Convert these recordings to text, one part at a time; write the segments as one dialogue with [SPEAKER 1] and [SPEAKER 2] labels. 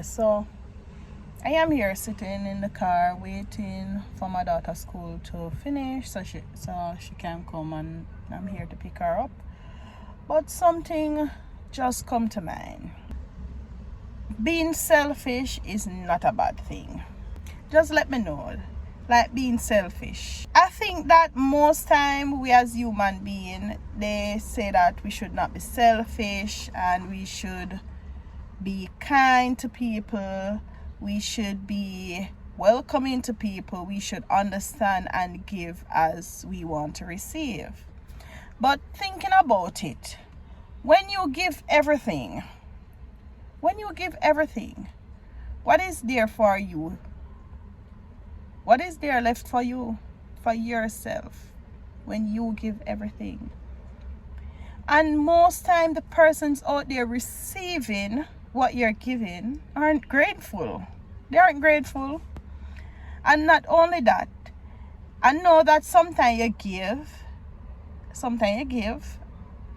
[SPEAKER 1] So I am here sitting in the car waiting for my daughter's school to finish so she can come, and I'm here to pick her up. But something just come to mind. Being selfish is not a bad thing. Just let me know. Like being selfish. I think that most time we as human beings, they say that we should not be selfish and we should be kind to people. We should be welcoming to people. We should understand and give as we want to receive. But thinking about it, when you give everything, what is there for you? What is there left for you, for yourself, when you give everything? And most time the persons out there receiving what you're giving aren't grateful. They aren't grateful. And not only that, I know that sometimes you give,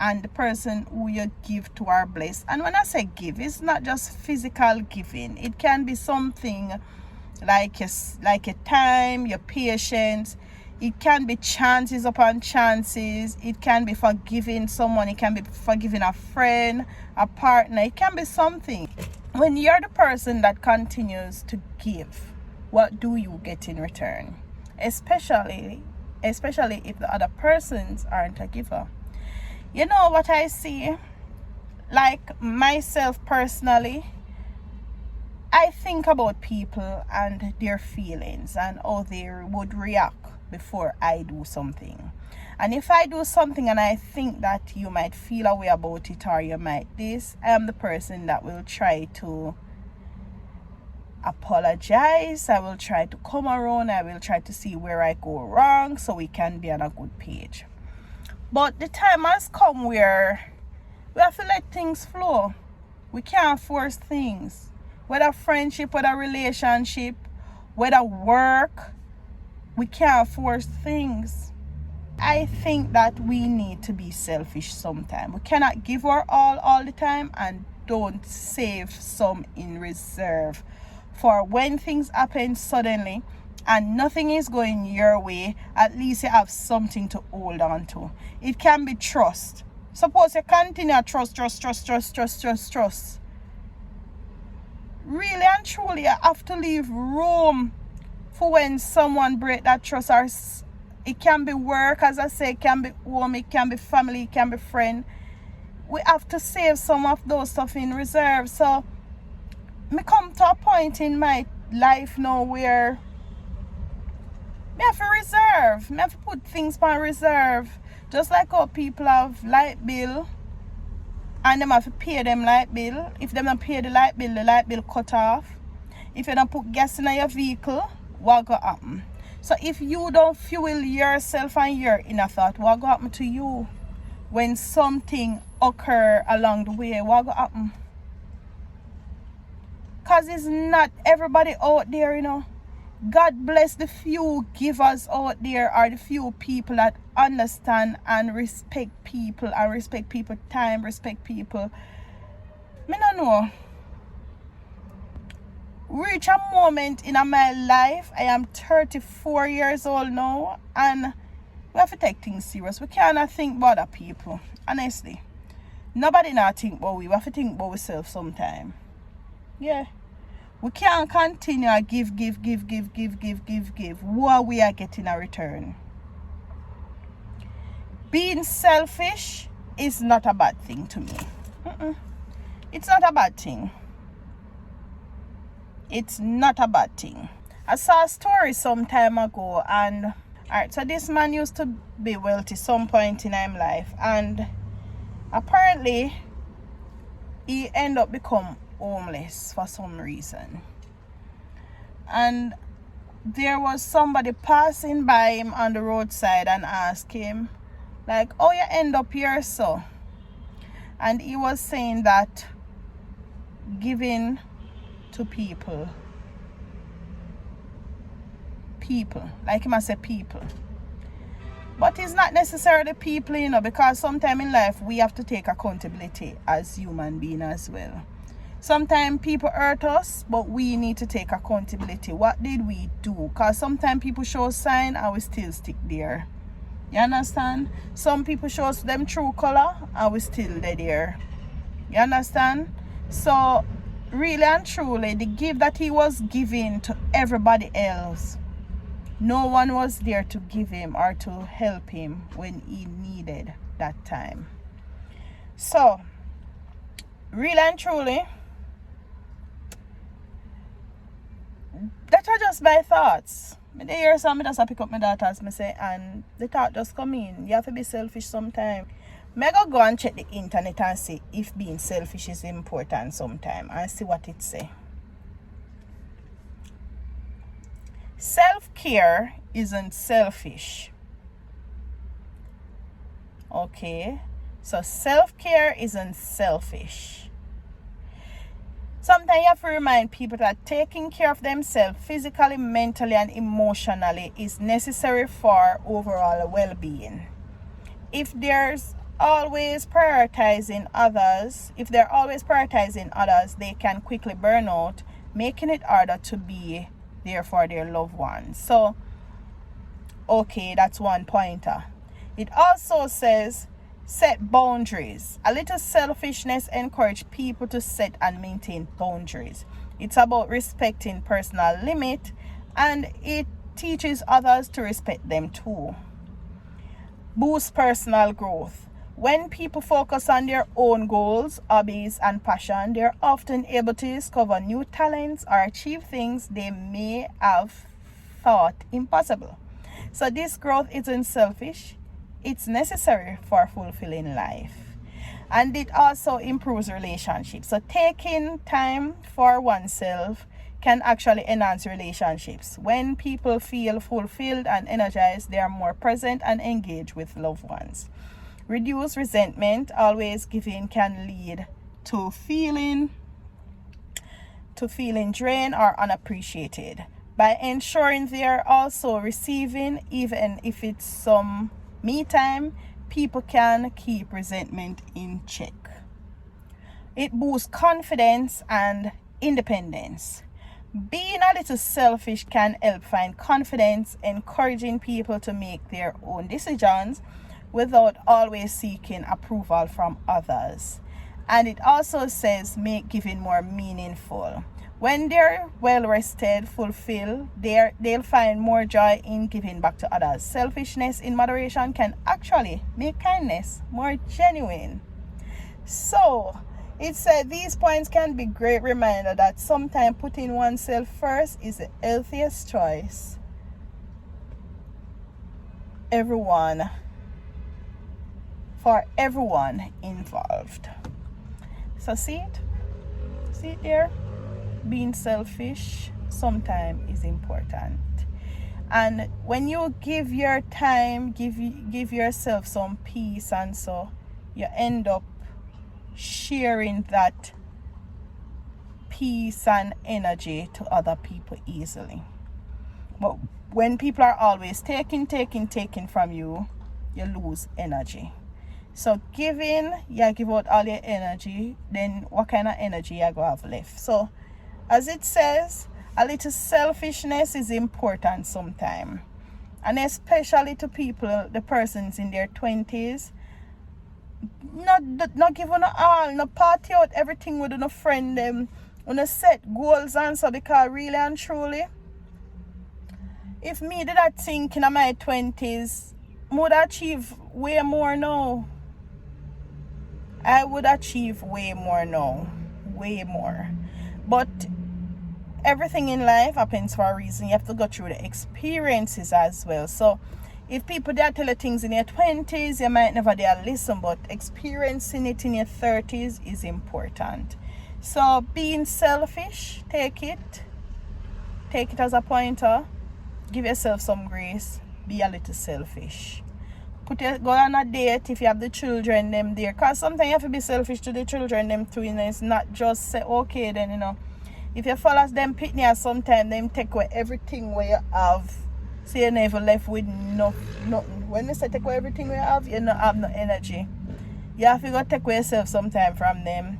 [SPEAKER 1] and the person who you give to are blessed. And when I say give, it's not just physical giving. It can be something like your time, your patience. It can be chances upon chances. It can be forgiving someone. It can be forgiving a friend, a partner. It can be something. When you're the person that continues to give, what do you get in return? Especially if the other persons aren't a giver. You know what I see? Like myself personally, I think about people and their feelings and how they would react before I do something. And if I do something and I think that you might feel a way about it or you might this, I am the person that will try to apologize. I will try to come around. I will try to see where I go wrong so we can be on a good page. But the time has come where we have to let things flow. We can't force things. Whether friendship, whether relationship, whether work, we can't force things. I think that we need to be selfish sometimes. We cannot give our all the time, and don't save some in reserve for when things happen suddenly and nothing is going your way. At least you have something to hold on to. It can be trust. Suppose you continue to trust. Really and truly, you have to leave room for when someone break that trust. Or it can be work, as I say, it can be home, it can be family, it can be friend. We have to save some of those stuff in reserve. So me come to a point in my life now where me have to reserve. Me have to put things on reserve. Just like how people have light bill and them have to pay them light bill. If them don't pay the light bill cut off. If you don't put gas in your vehicle, what go happen? So if you don't fuel yourself and your inner thought, what go happen to you? When something occur along the way, what go happen? Because it's not everybody out there, you know. God bless the few givers out there, or the few people that understand and respect people time, respect people. Me don't know. Reach a moment in my life. I am 34 years old now, and we have to take things serious. We cannot think about other people. Honestly. Nobody not think about we. We have to think about ourselves sometime. Yeah. We can't continue to give. What we are getting a return. Being selfish is not a bad thing to me. It's not a bad thing. It's not a bad thing. I saw a story some time ago, and alright, so this man used to be wealthy some point in his life, and apparently he ended up become homeless for some reason. And there was somebody passing by him on the roadside and asked him, like, oh, you end up here, so? And he was saying that giving to people, like he must say people. But it's not necessarily people, you know, because sometimes in life we have to take accountability as human beings as well. Sometimes people hurt us, but we need to take accountability. What did we do? Because sometimes people show sign and we still stick there. You understand? Some people show us them true color and we still there. You understand? So really and truly, the gift that he was giving to everybody else, no one was there to give him or to help him when he needed that time. So really and truly, that are just my thoughts. I hear some, I just pick up my daughters, I say, and the thought just come in. You have to be selfish sometime. I go and check the internet and see if being selfish is important sometime and see what it say. Self-care isn't selfish. Okay, so self-care isn't selfish. Sometimes you have to remind people that taking care of themselves physically, mentally, and emotionally is necessary for overall well-being. If they're always prioritizing others, they can quickly burn out, making it harder to be there for their loved ones. So, okay, that's one pointer. It also says, set boundaries. A little selfishness encourages people to set and maintain boundaries. It's about respecting personal limit, and it teaches others to respect them too. Boost personal growth. When people focus on their own goals, hobbies, and passion, they're often able to discover new talents or achieve things they may have thought impossible. So this growth isn't selfish. It's necessary for fulfilling life. And it also improves relationships. So taking time for oneself can actually enhance relationships. When people feel fulfilled and energized, they are more present and engaged with loved ones. Reduce resentment. Always giving can lead to feeling drained or unappreciated. By ensuring they are also receiving, even if it's some me time, people can keep resentment in check. It boosts confidence and independence. Being a little selfish can help find confidence, encouraging people to make their own decisions without always seeking approval from others. And it also says make giving more meaningful. When they're well rested, fulfilled, they'll find more joy in giving back to others. Selfishness in moderation can actually make kindness more genuine. So it said these points can be great reminder that sometimes putting oneself first is the healthiest choice. For everyone involved. So see it there? Being selfish sometimes is important. And when you give your time, give yourself some peace, and so you end up sharing that peace and energy to other people easily. But when people are always taking from you, you lose energy. So giving, you give out all your energy, then what kind of energy you go have left? So as it says, a little selfishness is important sometimes. And especially to people, the persons in their 20s, not give on all, not party out everything with a friend them, on set goals and so, because really and truly, if me did that think in my 20s, I would achieve way more now. I would achieve way more now. Way more. But everything in life happens for a reason. You have to go through the experiences as well. So if people dare tell you things in your 20s, you might never dare listen, but experiencing it in your 30s is important. So being selfish, take it as a pointer. Give yourself some grace. Be a little selfish. Go on a date if you have the children them there, because sometimes you have to be selfish to the children them too. It's not just say okay then, if you follow them pitney, sometimes them take away everything where you have, so you're never left with nothing. When they say take away everything where you have, you don't have no energy. You have to go take away yourself sometime from them.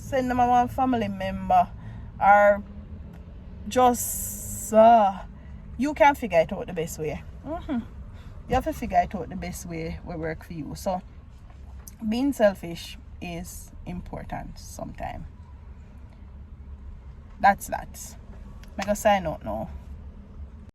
[SPEAKER 1] send them a one family member, or just you can figure it out the best way. You have to figure it out the best way will work for you. So being selfish is important sometimes. That's that. I'm gonna sign out now.